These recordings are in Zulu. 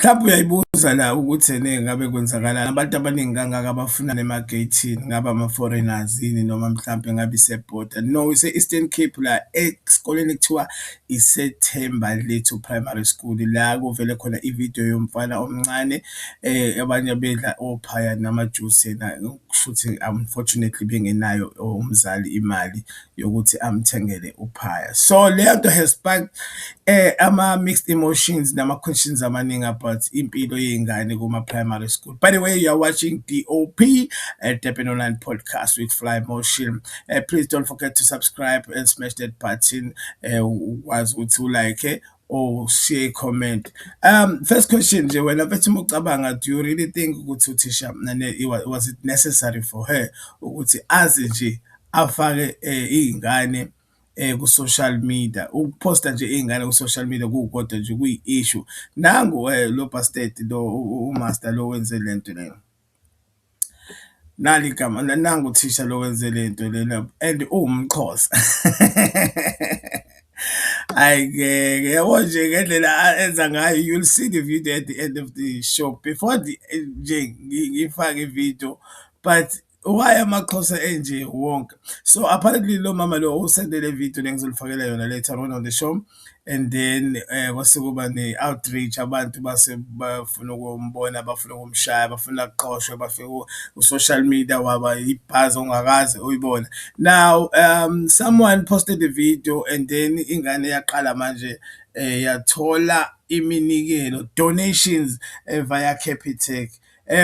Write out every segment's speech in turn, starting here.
Mhlawumbe uyayibuza la ukuthi ene ngabe kwenzakalani? Abantu abaningi kangaka abafunana ema-gate-ini, ngabe ama-foreigners yini noma mhlampe ngabe ise-border? No, ise-Eastern Cape la esikoleni ekuthiwa ise-Themba Lethu Primary School, la kuvele khona ividiyo yomfana omncane abanye bedla ophaya namajusi yena kushuthi unfortunately bengenayo umzali imali yokuthi amthengele uphaya. So leyo nto has sparked ama-mixed emotions nama-questions amaningi about impilo yey'ngane kuma-primary school. By the way, you are watching DOP at Durban Online Podcast with Fly Motion. Please don't forget to subscribe and smash that button ukwazi ukuthi ulike or share comment. First question nje, wena mfethu uma ucabanga, do you really think ukuthi uthisha was it necessary for her ukuthi aze nje afake iy'ngane ku-social media, ukuphosta nje iy'ngane ku-social media kukodwa nje kuyi-issue? Nangu lo bastard lo umaster lo wenze lento leyo, nali igama, nangu uthisha lo wenze lento lena and uwumXhosa. Hhayi-ke yabo nje ngendlela enza ngayo, you'll see the video at the end of the show before nje ngifake ividiyo, but why amaXhosa enje wonke? So apparently lo mama lo usende le video le ngizolifakela yona later on the show, and then kwase kuba ne-outreach, abantu base bafuna ukumbona, bafuna ukumshaya, bafuna aqoshwe, bafike ku-social media waba ibhazi ongakaze uyibona. Now someone posted the video and then ingane yaqala manje yathola iminikelo, donations via Capitec.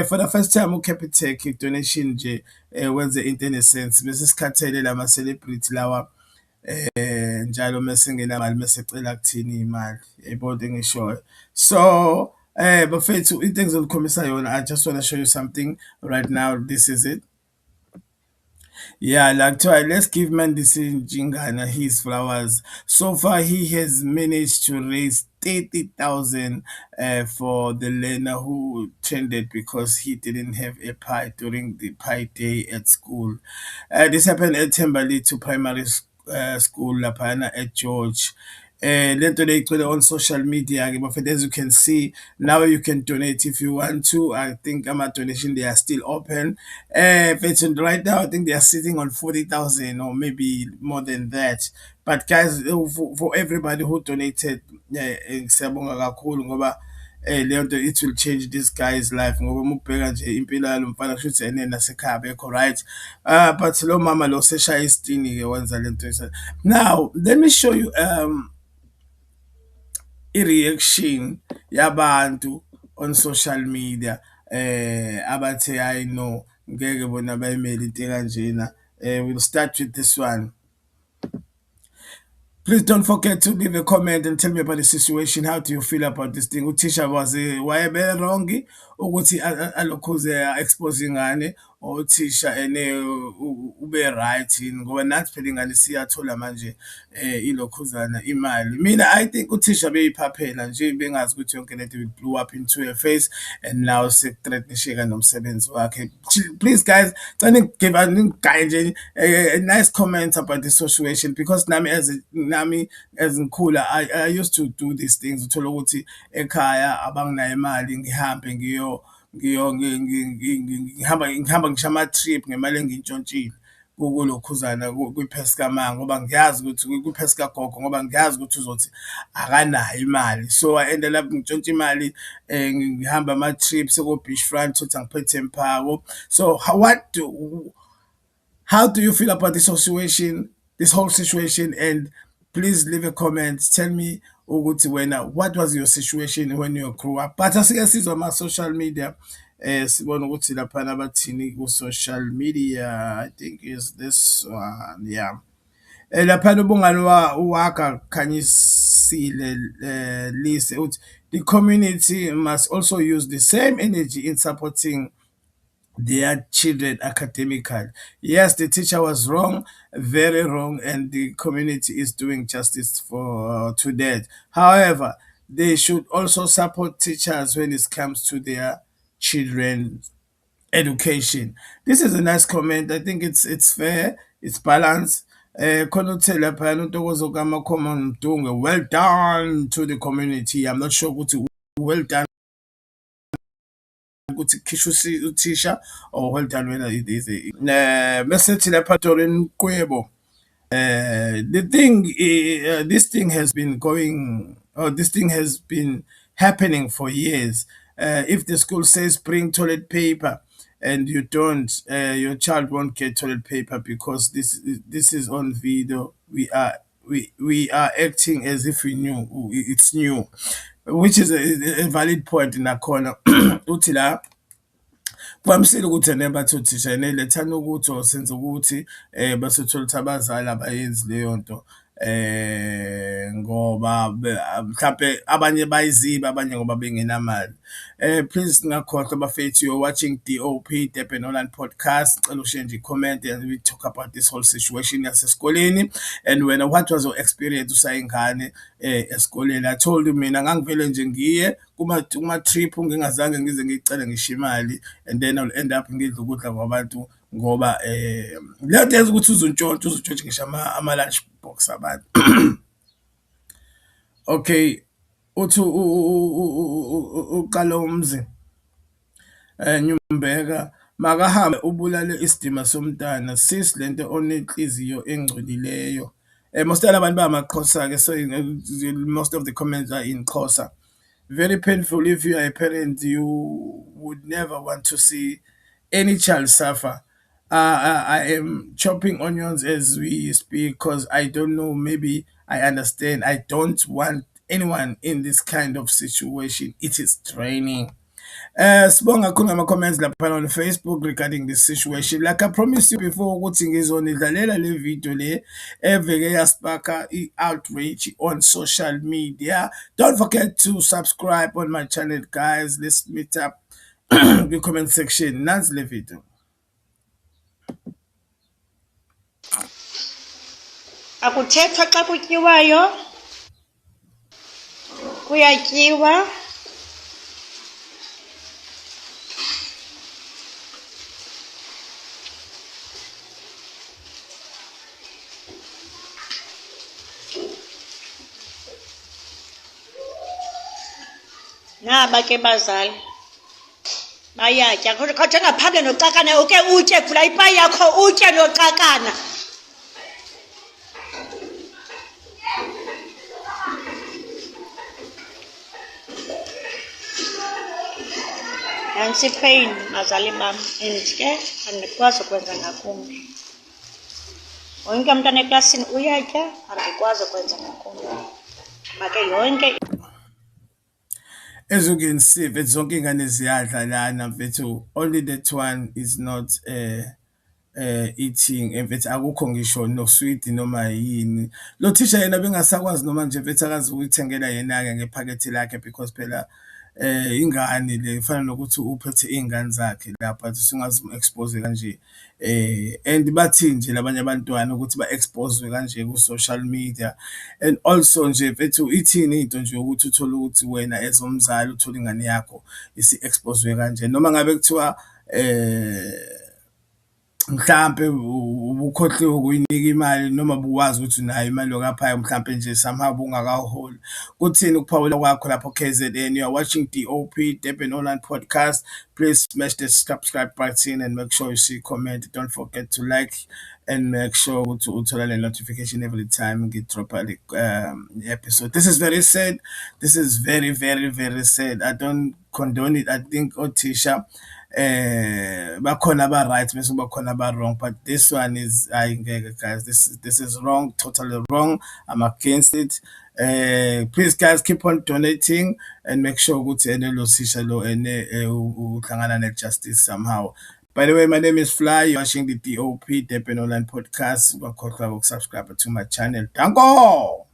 For the first time uCapitec donation nje wenze into enesense, bese sikhathele lama-celebrity lawa njalo mese engenamali mese ecela kuthini imali, yayibona into engishoyo. So bafethu, into engizolikhombisa yona, I just want to show you something right now. This is it. Yeah, like try, let's give Mandisi Njingana his flowers. So far, he has managed to raise 30,000 for the learner who trended because he didn't have a pie during the pie day at school. This happened at Timberlake Primary School, Lapana at George. Lento le igcwele on social media-ke bafethu, as you can see now, you can donate if you want to. I think ama-donation, they are still open. Fethu, right now I think they are sitting on 40,000 or maybe more than that. But guys, for everybody who donated, siyabonga kakhulu ngoba leyo nto, it will change this guy's life ngoba uma ubheka nje impilo yalo mfana kushuthi ene nasekhaya abekho right. But lo mama lo seshaya isitini-ke wenza lento. Now let me show you i-reaction yabantu on social media abathe hayi no, ngeke bona bayimele into ekanjena. We'll start with this one. Please don't forget to leave a comment and tell me about the situation. How do you feel about this thing? Uthisha was wayebe wrong ukuthi alokhuze expose ingane, or uthisha ene ube right yini ngoba nathi phela ingane siyathola manje ilokhuzana imali? Mina I think uthisha beyiphaphela nje, bengazi ukuthi yonke lento will blew up into her face and now sekuthreatenisheka nomsebenzi wakhe. Please guys, give a guy nje a nice comment about the situation, because nami as ngikhula, I used to do these things. Uthola ukuthi ekhaya abanginayo imali, ngihambe ngihamba ngisho ama-trip ngemali engiyintshontshile kulokhuzana kwi-Pescamang ngoba ngiyazi ukuthi kwi-Pescagogo, ngoba ngiyazi ukuthi uzothi akanayo imali. So I ended up ngitshontsha imali, ngihamba ama-trips eko-beachfront ukuthi angiphethe mphako. So how do you feel about this whole situation? And please leave a comment, tell me ukuthi wena, what was your situation when you grew up? But asike sizwe ama-social media, sibone ukuthi laphana bathini ku-social media. I think is this one, yeah. Laphana ubungani wakha Khanyisile Lise uthi the community must also use the same energy in supporting their children academically. Yes, the teacher was wrong, very wrong, and the community is doing justice to that. However, they should also support teachers when it comes to their children's education. This is a nice comment. I think it's fair, it's balanced. Khona uthe laphayana uNtokozo kaMakhomo Mdunge, well done to the community. I'm not sure ukuthi well done ukuthi khishwa uthisha or well done wena bese thi lapha Doreen Qwebo. This thing has been going, or this thing has been happening for years. If the school says bring toilet paper and you don't, your child won't get toilet paper because this is on video. We are acting as if we knew it's new, which is a valid point in that corner. Uthi la kuvamisile ukuthi bathi othisha lethani ukuthi or senze ukuthi basothola ukuthi abazali abayenzi leyo nto ngoba mhlampe abanye bayiziba abanye ngoba bengenamali. Please singakhohlwa bafethu, you're watching DOP, Durban Online Podcast. Cela ushiye nje i-comment and we talk about this whole situation yasesikoleni. And wena, what was your experience usayingane esikoleni? I told you mina ngangivele nje ngiye kuma-trip ngingazange ngize ngicele ngisho imali, and then I'll end up ngidla ukudla kwabantu ngoba leyo nto yenza ukuthi uzutshontshe ngisho ama-lunch box abantu. Okay, uthi uqala umzi Nyumbeka makahambe ubulale isidima somntana sis, lento onenhliziyo engcolileyo. Most abantu bamaXhosa-ke, so most of the comments are in Xhosa. Very painful. If you are a parent, you would never want to see any child suffer. I am chopping onions as we speak because I don't know. Maybe I understand. I don't want anyone in this kind of situation. It is draining. Sibonga kakhulu ngama-comments lapha on Facebook regarding this situation. Like I promised you before ukuthi ngizonidlalela le video le eveke yasparka i-outrage on social media. Don't forget to subscribe on my channel, guys. Let's meet up the comment section. Nansi le video. Akuthethwa xa kutyiwayo, kuyatyiwa. Naba ke bazali bayatya kodwa ngaphandle noxakana uke utye, vula ipayi yakho utye noxakana. Nantsi pain bazali bam, and ke andikwazi ukwenza ngakumbi. Wonke umntwana eklasini uyatya, andikwazi ukwenza ngakumbi. Make yonke As you can see, mfethu zonke ingane ziyadla lana mfethu, only that one is not eating. Mfethu akukho ngisho no sweet noma yini. Lo thisha yena bengasakwazi noma nje mfethu akazi ukuyithengela yena-ke ngephakethe lakhe because phela ingane le fana nokuthi uphethe iy'ngane zakhe lapha singazi umu-expose kanje. And bathi nje labanye abantwana ukuthi ba-expose kanje ku-social media, and also nje mfethu ithini into nje ukuthi uthole ukuthi wena as umzali uthole ingane yakho isi-expose kanje, noma ngabe kuthiwa mhlampe ubukhohliwe ukuyinika imali noma buwazi ukuthi unayo imali yokaphaya, mhlampe nje somehow bungakaholi. Kuthini ukuphawula kwakho lapho KZN? You are watching DOP, Durban Online Podcast. Please smash the subscribe button and make sure you see comment. Don't forget to like and make sure to uthola le notification every time we drop a episode. This is very sad. This is very, very, very sad. I don't condone it. I think othisha bakhona aba-right bese bakhona aba-wrong, but this one is ngeke guys, this is wrong, totally wrong. I'm against it. Please guys, keep on donating and make sure ukuthi ene lo sisha lo ene uhlangana ne-justice somehow. By the way, my name is Fly. You're watching the DOP, Durban Online Podcast. Ungakhohlwa ukusubscribe to my channel. Danko!